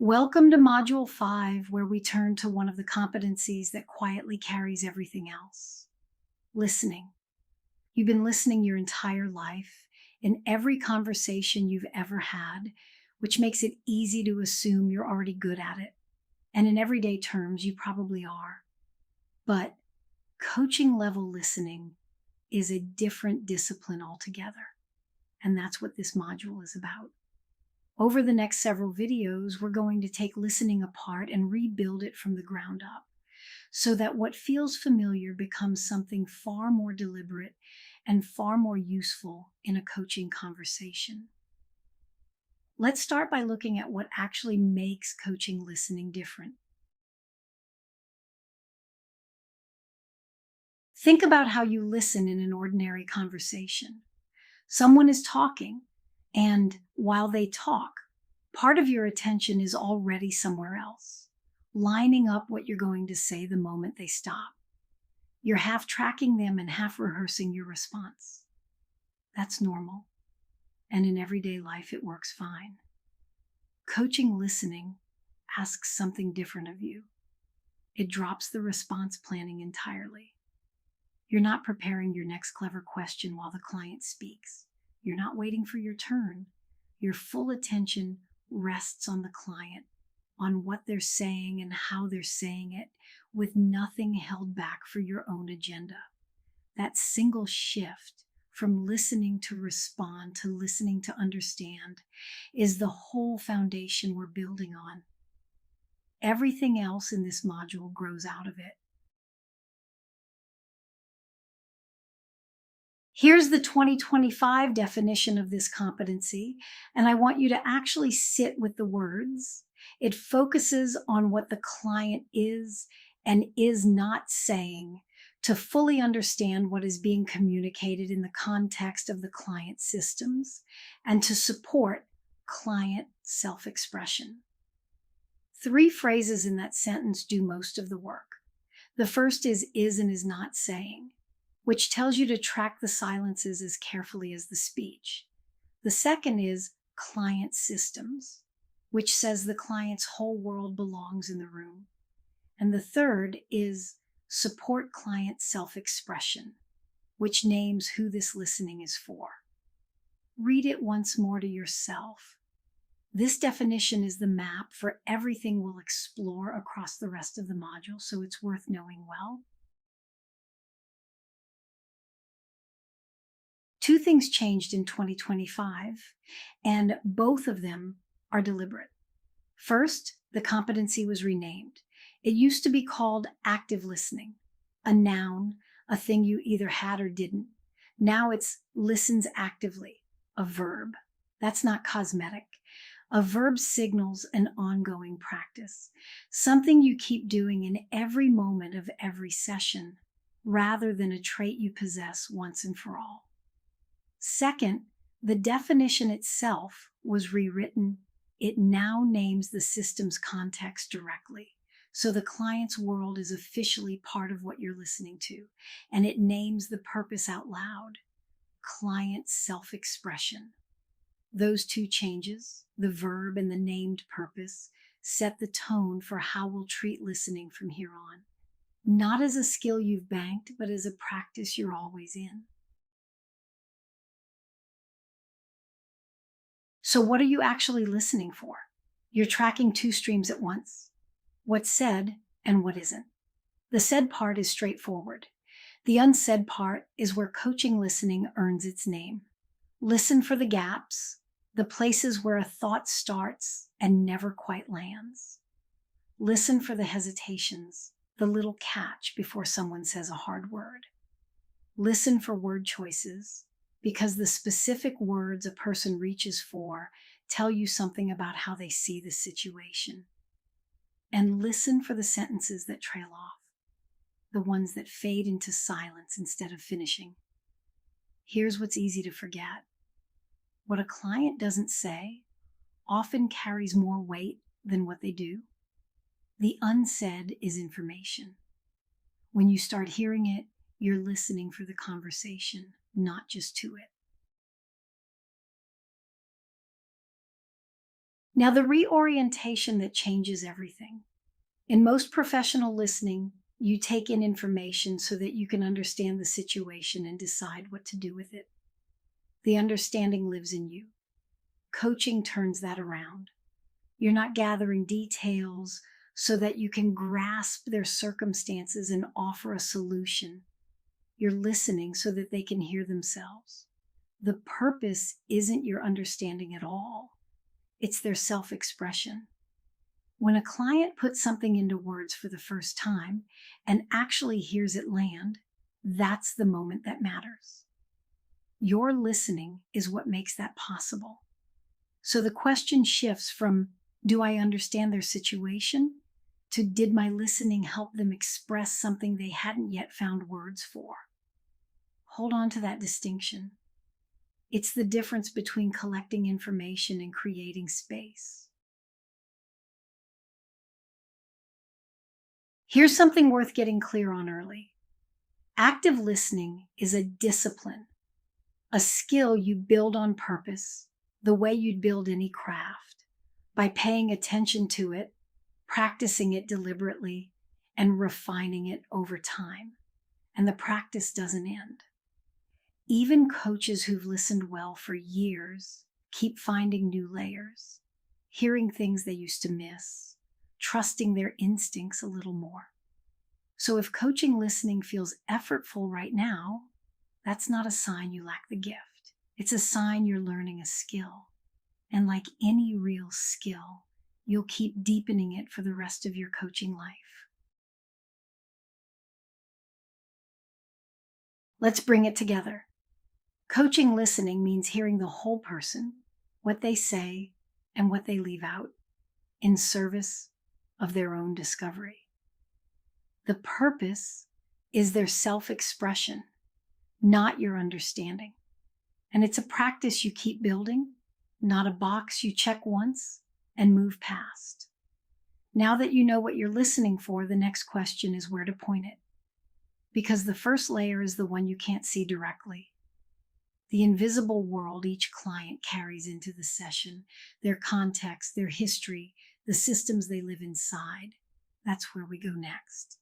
Welcome to Module 5, where we turn to one of the competencies that quietly carries everything else: listening. You've been listening your entire life, in every conversation you've ever had, which makes it easy to assume you're already good at it. And in everyday terms, you probably are. But coaching level listening is a different discipline altogether. And that's what this module is about. Over the next several videos, we're going to take listening apart and rebuild it from the ground up, so that what feels familiar becomes something far more deliberate and far more useful in a coaching conversation. Let's start by looking at what actually makes coaching listening different. Think about how you listen in an ordinary conversation. Someone is talking, and while they talk, part of your attention is already somewhere else, lining up what you're going to say the moment they stop. You're half tracking them and half rehearsing your response. That's normal, and in everyday life it works fine. Coaching listening asks something different of you. It drops the response planning entirely. You're not preparing your next clever question while the client speaks. You're not waiting for your turn. Your full attention rests on the client, on what they're saying and how they're saying it, with nothing held back for your own agenda. That single shift from listening to respond to listening to understand is the whole foundation we're building on. Everything else in this module grows out of it. Here's the 2025 definition of this competency, and I want you to actually sit with the words. It focuses on what the client is and is not saying to fully understand what is being communicated in the context of the client's systems and to support client self-expression. 3 phrases in that sentence do most of the work. The first is and is not saying, which tells you to track the silences as carefully as the speech. The second is client systems, which says the client's whole world belongs in the room. And the third is support client self-expression, which names who this listening is for. Read it once more to yourself. This definition is the map for everything we'll explore across the rest of the module, so it's worth knowing well. 2 things changed in 2025, and both of them are deliberate. First, the competency was renamed. It used to be called active listening, a noun, a thing you either had or didn't. Now it's listens actively, a verb. That's not cosmetic. A verb signals an ongoing practice, something you keep doing in every moment of every session, rather than a trait you possess once and for all. Second, the definition itself was rewritten. It now names the system's context directly. So the client's world is officially part of what you're listening to, and it names the purpose out loud: client self-expression. Those 2 changes, the verb and the named purpose, set the tone for how we'll treat listening from here on. Not as a skill you've banked, but as a practice you're always in. So what are you actually listening for? You're tracking 2 streams at once: what's said and what isn't. The said part is straightforward. The unsaid part is where coaching listening earns its name. Listen for the gaps, the places where a thought starts and never quite lands. Listen for the hesitations, the little catch before someone says a hard word. Listen for word choices, because the specific words a person reaches for tell you something about how they see the situation. And listen for the sentences that trail off, the ones that fade into silence instead of finishing. Here's what's easy to forget. What a client doesn't say often carries more weight than what they do. The unsaid is information. When you start hearing it, you're listening for the conversation, not just to it. Now, the reorientation that changes everything. In most professional listening, you take in information so that you can understand the situation and decide what to do with it. The understanding lives in you. Coaching turns that around. You're not gathering details so that you can grasp their circumstances and offer a solution. You're listening so that they can hear themselves. The purpose isn't your understanding at all. It's their self-expression. When a client puts something into words for the first time and actually hears it land, that's the moment that matters. Your listening is what makes that possible. So the question shifts from, do I understand their situation, to did my listening help them express something they hadn't yet found words for? Hold on to that distinction. It's the difference between collecting information and creating space. Here's something worth getting clear on early. Active listening is a discipline, a skill you build on purpose, the way you'd build any craft, by paying attention to it, practicing it deliberately, and refining it over time. And the practice doesn't end. Even coaches who've listened well for years keep finding new layers, hearing things they used to miss, trusting their instincts a little more. So if coaching listening feels effortful right now, that's not a sign you lack the gift. It's a sign you're learning a skill. And like any real skill, you'll keep deepening it for the rest of your coaching life. Let's bring it together. Coaching listening means hearing the whole person, what they say, and what they leave out, in service of their own discovery. The purpose is their self-expression, not your understanding. And it's a practice you keep building, not a box you check once and move past. Now that you know what you're listening for, the next question is where to point it. Because the first layer is the one you can't see directly. The invisible world each client carries into the session, their context, their history, the systems they live inside. That's where we go next.